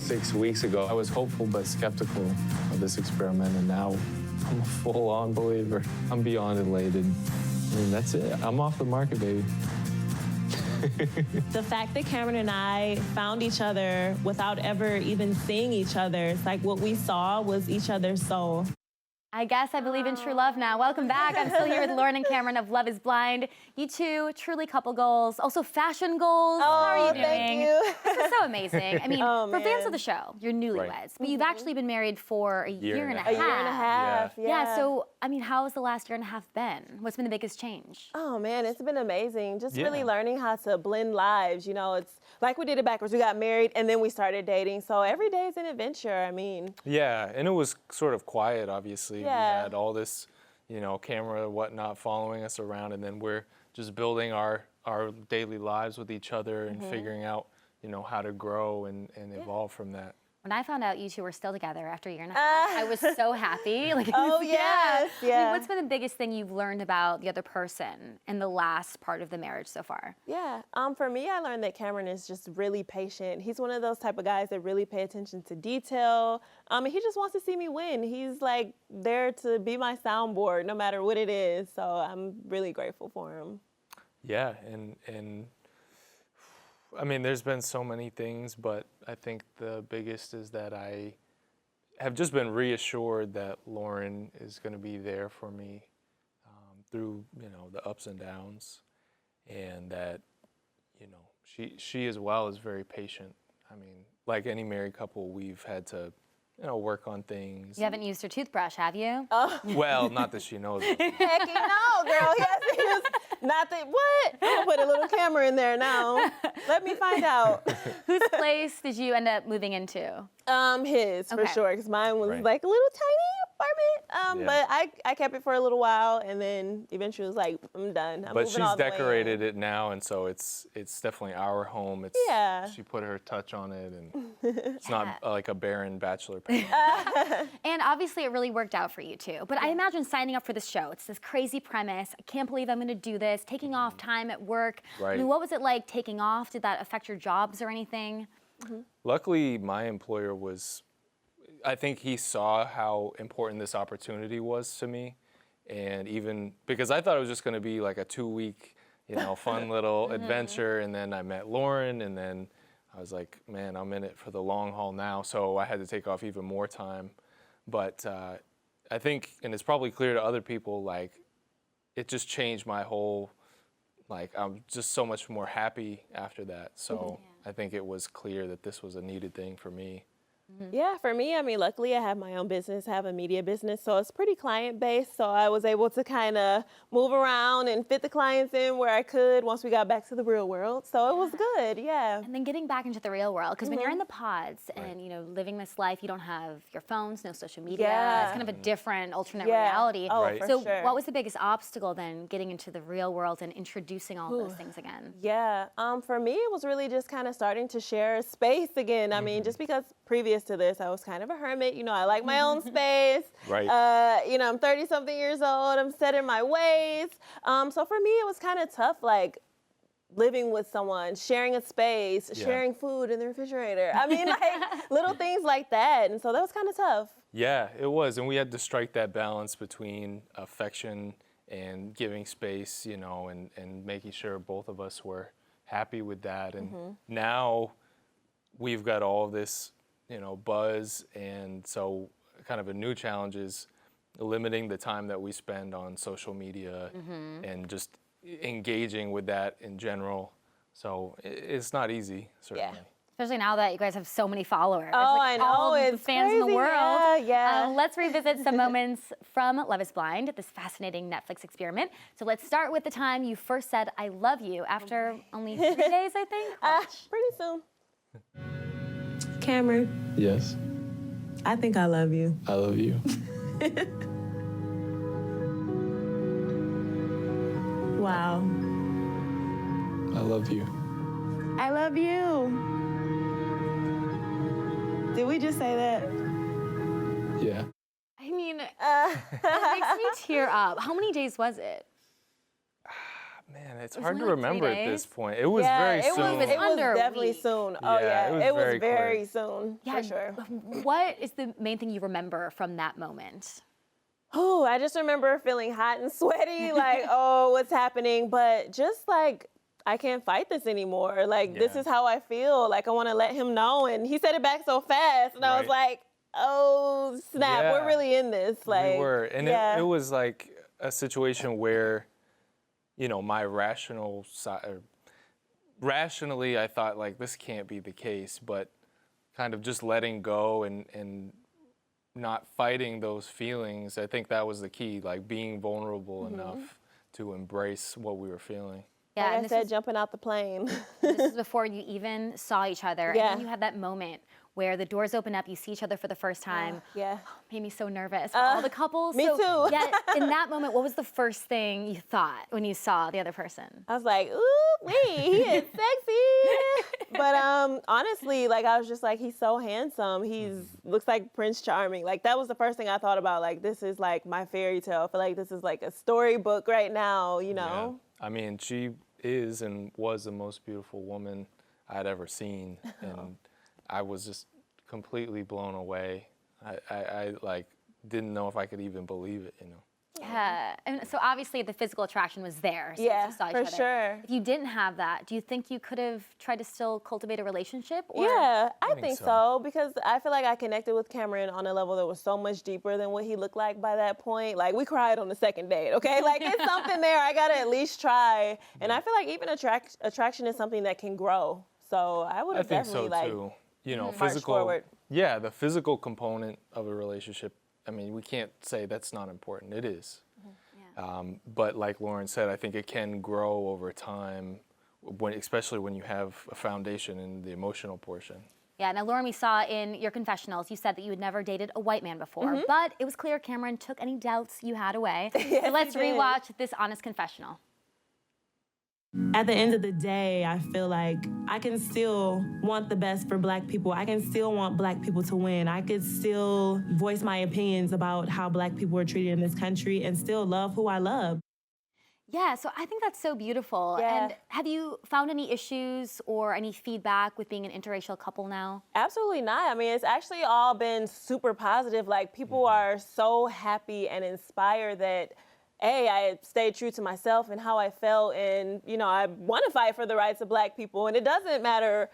6 weeks ago, I was hopeful but skeptical of this experiment, and now I'm a full-on believer. I'm beyond elated. I mean, that's it. I'm off the market, baby. The fact that Cameron and I found each other without ever even seeing each other, it's like what we saw was each other's soul. I guess I believe in true love now. Welcome back. I'm still here with Lauren and Cameron of Love is Blind. You two, truly couple goals, also fashion goals. How are you doing? Thank you. This is so amazing. I mean, for fans of the show, you're newlyweds, but you've actually been married for a year and a half. A year and a half, Yeah, so, I mean, how has the last year and a half been? What's been the biggest change? Oh, man, it's been amazing. Just really learning how to blend lives. You know, it's like we did it backwards. We got married, and then we started dating. So every day is an adventure, I mean. Yeah, and it was sort of quiet, obviously. Yeah. We had all this, you know, camera, whatnot, following us around, and then we're just building our daily lives with each other and figuring out, you know, how to grow and evolve from that. When I found out you two were still together after a year and a half, I was so happy. Like, Oh, yes, I mean, what's been the biggest thing you've learned about the other person in the last part of the marriage so far? Yeah, for me, I learned that Cameron is just really patient. He's one of those type of guys that really pay attention to detail. And he just wants to see me win. He's like there to be my soundboard no matter what it is. So I'm really grateful for him. Yeah, and I mean, there's been so many things, but I think the biggest is that I have just been reassured that Lauren is going to be there for me through, you know, the ups and downs, and that, you know, she as well is very patient. I mean, like any married couple, we've had to, you know, work on things. You haven't used her toothbrush, have you? Oh. Well, not that she knows of. Heck no, girl. Yes, not that, what? I'm gonna put a little camera in there now. Let me find out. Whose place did you end up moving into? His, for Okay. sure, because mine was like a little tiny apartment. But I kept it for a little while, and then eventually was like, I'm done. I'm But moving she's all the way decorated in. it now, and so it's definitely our home. It's, she put her touch on it, and it's not like a barren bachelor pad. And obviously it really worked out for you two. But I imagine signing up for this show, it's this crazy premise. I can't believe I'm gonna do this, taking off time at work. I mean, what was it like taking off? Did that affect your jobs or anything? Luckily, my employer was, I think he saw how important this opportunity was to me. And even, because I thought it was just gonna be like a 2-week, you know, fun little adventure. And then I met Lauren, and then I was like, man, I'm in it for the long haul now. So I had to take off even more time. But I think, and it's probably clear to other people, like, it just changed my whole, like, I'm just so much more happy after that. So I think it was clear that this was a needed thing for me. Yeah, for me, I mean, luckily I have my own business, I have a media business, so it's pretty client-based, so I was able to kind of move around and fit the clients in where I could once we got back to the real world, so it was good, yeah. And then getting back into the real world, because when you're in the pods and, you know, living this life, you don't have your phones, no social media. It's kind of a different alternate reality. Oh, so for sure. what was the biggest obstacle then getting into the real world and introducing all those things again? Yeah, for me, it was really just kind of starting to share space again. I mean, just because previous to this, I was kind of a hermit. You know, I like my own space. You know, I'm 30-something years old. I'm set in my ways. So for me, it was kind of tough, like, living with someone, sharing a space, sharing food in the refrigerator. I mean, like, little things like that. And so that was kind of tough. Yeah, it was. And we had to strike that balance between affection and giving space, you know, and making sure both of us were happy with that. And now we've got all of this, you know, buzz, and so kind of a new challenge is limiting the time that we spend on social media and just engaging with that in general. So it's not easy, certainly. Especially now that you guys have so many followers. Oh, like I know, all it's the fans in the crazy. world. Yeah. Let's revisit some moments from Love is Blind, this fascinating Netflix experiment. So let's start with the time you first said, I love you, after only 3 days, I think? Pretty soon. Cameron. Yes. I think I love you. I love you. Wow. I love you. I love you. Did we just say that? Yeah. I mean, it makes me tear up. How many days was it? Man, Man, it's was hard to only like 3 remember at this days. point. It was Yeah, very it soon. was Under a definitely week. soon. Oh Yeah, yeah, it was very very quick. soon, Yeah, for sure. what is the main thing you remember from that moment? Oh, I just remember feeling hot and sweaty, like, oh, what's happening? But just like, I can't fight this anymore. Like, this Yeah. is how I feel. Like, I want to let him know. And he said it back so fast, and I was Right. like, oh snap, Yeah. we're really in this. Like, We were, and yeah. it was like a situation where, you know, my rational side, rationally, I thought like this can't be the case, but kind of just letting go and not fighting those feelings. I think that was the key, like being vulnerable enough to embrace what we were feeling. Yeah, Like and I this said, is, jumping out the plane. this is before you even saw each other. Yeah. And then you had that moment where the doors open up, you see each other for the first time. Yeah. Made me so nervous for all the couples. me So, too. Yeah, in that moment, what was the first thing you thought when you saw the other person? I was like, ooh, wee, he is sexy. But honestly, like I was just like, he's so handsome. He's looks like Prince Charming. Like that was the first thing I thought about. Like this is like my fairy tale. I feel like this is like a storybook right now, you know? Yeah. I mean, she is and was the most beautiful woman I'd ever seen, and I was just completely blown away. I like didn't know if I could even believe it, you know. Yeah, and so obviously the physical attraction was there since Yeah, you saw each for other. sure. If you didn't have that, do you think you could have tried to still cultivate a relationship? Or? Yeah, I think think so. so because I feel like I connected with Cameron on a level that was so much deeper than what he looked like by that point. Like we cried on the second date, okay? Like it's something there. I gotta at least try. And I feel like even attraction is something that can grow. So I would I have think so definitely like too. You know, march physical. forward. Yeah, the physical component of a relationship. I mean, we can't say that's not important. It is. But like Lauren said, I think it can grow over time, especially when you have a foundation in the emotional portion. Yeah, now Lauren, we saw in your confessionals, you said that you had never dated a white man before, but it was clear Cameron took any doubts you had away. So let's he did. rewatch this honest confessional. At the end of the day, I feel like I can still want the best for Black people. I can still want Black people to win. I could still voice my opinions about how Black people are treated in this country and still love who I love. Yeah, so I think that's so beautiful. Yeah. And have you found any issues or any feedback with being an interracial couple now? Absolutely not. I mean, it's actually all been super positive. Like people are so happy and inspired that I stayed true to myself and how I felt, and you know, I want to fight for the rights of Black people, and it doesn't matter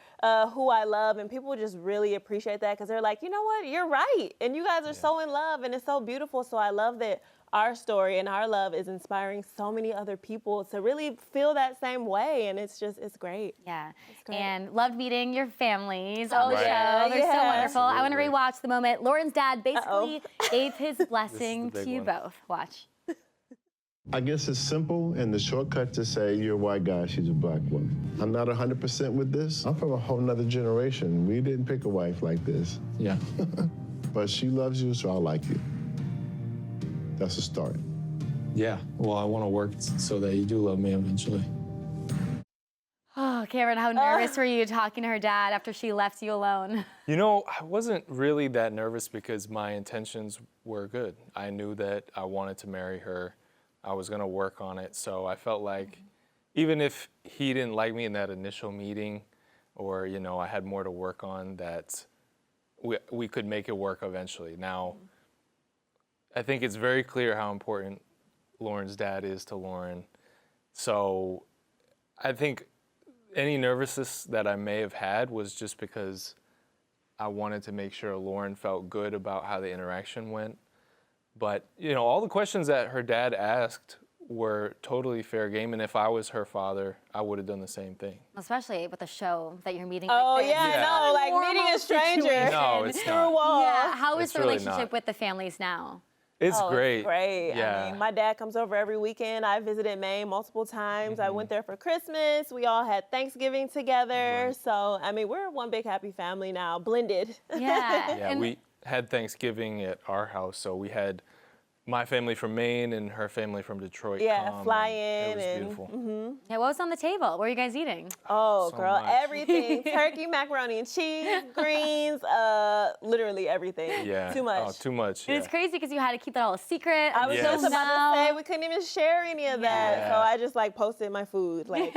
who I love, and people just really appreciate that because they're like, you know what, you're right, and you guys are so in love, and it's so beautiful. So I love that our story and our love is inspiring so many other people to really feel that same way, and it's great. Yeah, great. and loved meeting your families on the Right. show. They're so yeah. wonderful. I want to Absolutely. rewatch the moment. Lauren's dad basically gave his blessing big to you one. both. Watch. I guess it's simple and the shortcut to say you're a white guy, she's a Black woman. I'm not 100% with this. I'm from a whole nother generation. We didn't pick a wife like this. Yeah. But she loves you, so I like you. That's a start. Yeah. Well, I want to work so that you do love me eventually. Oh, Cameron, how nervous were you talking to her dad after she left you alone? You know, I wasn't really that nervous because my intentions were good. I knew that I wanted to marry her. I was going to work on it. So I felt like even if he didn't like me in that initial meeting, or, you know, I had more to work on, that we could make it work eventually. Now, I think it's very clear how important Lauren's dad is to Lauren. So I think any nervousness that I may have had was just because I wanted to make sure Lauren felt good about how the interaction went. But, you know, all the questions that her dad asked were totally fair game, and if I was her father, I would have done the same thing. Especially with a show that you're meeting. Oh like this. yeah, It's I not know, a like meeting normal a stranger situation. No, it's through not. a wall. Yeah, how is It's the really relationship not. with the families now? It's Oh, great. It's great. Yeah. I mean, my dad comes over every weekend. I visited Maine multiple times. I went there for Christmas. We all had Thanksgiving together. Right. So, I mean, we're one big happy family now, blended. Yeah. Yeah, and we had Thanksgiving at our house, so we had my family from Maine and her family from Detroit. Yeah, come, fly and in It was and- beautiful. yeah, what was on the table? What were you guys eating? Oh, So girl, much. everything. Turkey, macaroni and cheese, greens, literally everything. Yeah. Too much. Oh, too much. And it's crazy because you had to keep that all a secret. I was Yes. just about to say we couldn't even share any of that, Yeah. so I just like posted my food, like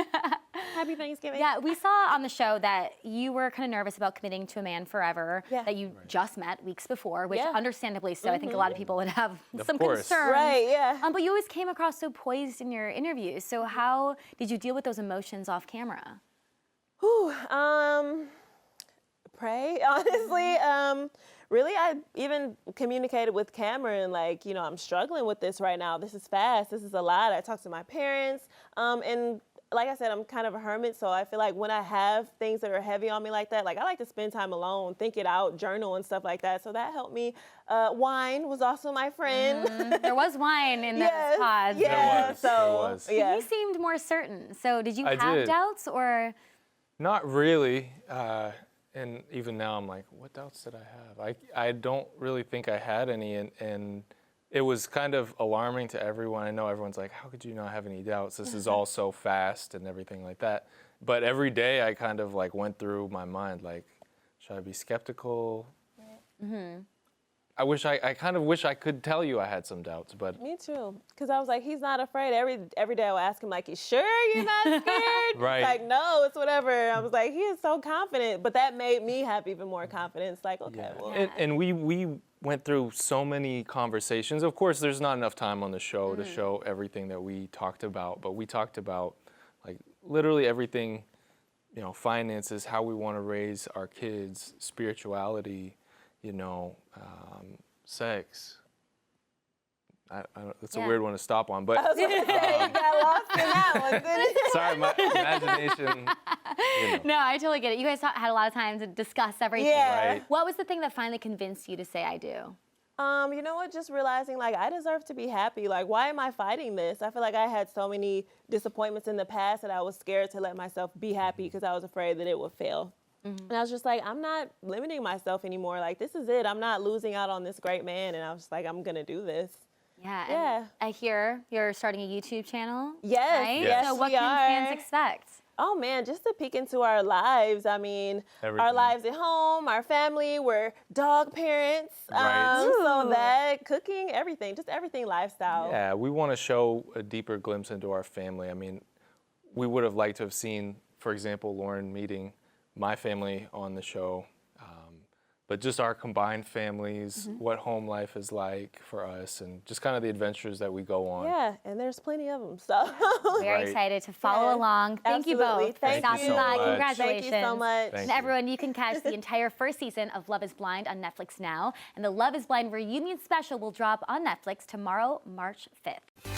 Happy Thanksgiving. Yeah, we saw on the show that you were kind of nervous about committing to a man forever that you just met weeks before, which understandably so. I think a lot of people would have some course. concerns. Right, yeah. But you always came across so poised in your interviews. So how did you deal with those emotions off camera? Whew, pray, honestly. Really, I even communicated with Cameron, like, you know, I'm struggling with this right now. This is fast. This is a lot. I talked to my parents. And like I said, I'm kind of a hermit, so I feel like when I have things that are heavy on me like that, like I like to spend time alone, think it out, journal and stuff like that. So that helped me. Wine was also my friend. There was wine in those pods. Yeah, There was. yeah. You seemed more certain. So did you I have did. doubts or? Not really. And even now, I'm like, what doubts did I have? I don't really think I had any, and it was kind of alarming to everyone. I know everyone's like, how could you not have any doubts? This is all so fast and everything like that. But every day, I kind of like went through my mind, like, should I be skeptical? I kind of wish I could tell you I had some doubts, but Me too, because I was like, he's not afraid. Every day I would ask him, like, you sure you're not scared? Right. Like, no, it's whatever. I was like, he is so confident, but that made me have even more confidence. Like, okay, well. And we went through so many conversations. Of course, there's not enough time on the show to show everything that we talked about, but we talked about like literally everything, you know, finances, how we want to raise our kids, spirituality, you know, sex. I don't, it's a weird one to stop on, but I was gonna say, you got lost in that one, didn't you? sorry, my imagination. You know. No, I totally get it. You guys had a lot of time to discuss everything. Yeah. Right. What was the thing that finally convinced you to say I do? You know what? Just realizing, like, I deserve to be happy. Like, why am I fighting this? I feel like I had so many disappointments in the past that I was scared to let myself be happy because I was afraid that it would fail. And I was just like, I'm not limiting myself anymore. Like, this is it. I'm not losing out on this great man. And I was just like, I'm going to do this. Yeah. Yeah. And I hear you're starting a YouTube channel. Yes, Right? yes, So what we can are. fans expect? Oh man, just to peek into our lives. I mean, our Everything. lives at home, our family, we're dog parents. Right. So that cooking, everything, just everything lifestyle. Yeah, we want to show a deeper glimpse into our family. I mean, we would have liked to have seen, for example, Lauren meeting my family on the show, but just our combined families, what home life is like for us, and just kind of the adventures that we go on. Yeah, and there's plenty of them. So Very Right. excited to follow Yeah, along. Thank you absolutely. both for Thank stopping you so by. much. Congratulations. Thank you so much. Thank And you. everyone, you can catch the entire first season of Love is Blind on Netflix now. And the Love is Blind reunion special will drop on Netflix tomorrow, March 5th.